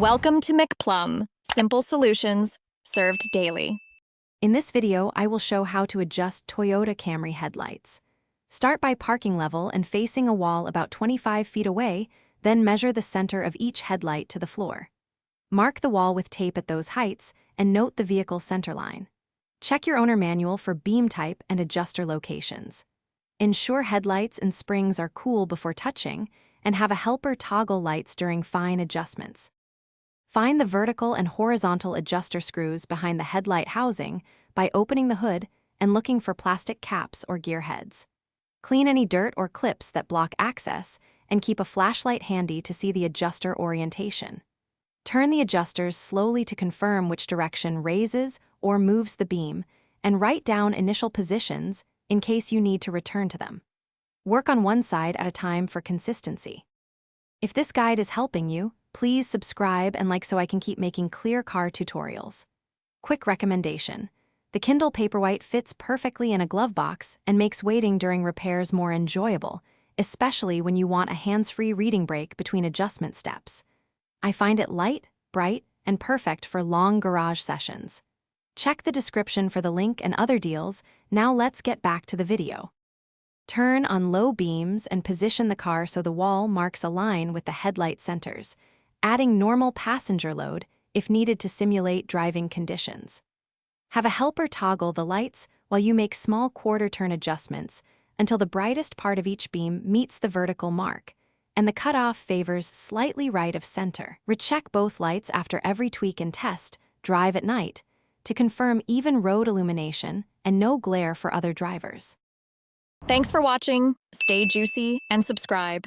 Welcome to McPlum, simple solutions served daily. In this video, I will show how to adjust Toyota Camry headlights. Start by parking level and facing a wall about 25 feet away, then measure the center of each headlight to the floor. Mark the wall with tape at those heights and note the vehicle's center line. Check your owner manual for beam type and adjuster locations. Ensure headlights and springs are cool before touching, and have a helper toggle lights during fine adjustments. Find the vertical and horizontal adjuster screws behind the headlight housing by opening the hood and looking for plastic caps or gear heads. Clean any dirt or clips that block access, and keep a flashlight handy to see the adjuster orientation. Turn the adjusters slowly to confirm which direction raises or moves the beam, and write down initial positions in case you need to return to them. Work on one side at a time for consistency. If this guide is helping you, please subscribe and like so I can keep making clear car tutorials. Quick recommendation: the Kindle Paperwhite fits perfectly in a glove box and makes waiting during repairs more enjoyable, especially when you want a hands-free reading break between adjustment steps. I find it light, bright, and perfect for long garage sessions. Check the description for the link and other deals. Now let's get back to the video. Turn on low beams and position the car so the wall marks a line with the headlight centers, adding normal passenger load if needed to simulate driving conditions. Have a helper toggle the lights while you make small quarter-turn adjustments until the brightest part of each beam meets the vertical mark, and the cutoff favors slightly right of center. Recheck both lights after every tweak and test, drive at night, to confirm even road illumination and no glare for other drivers. Thanks for watching, stay juicy, and subscribe.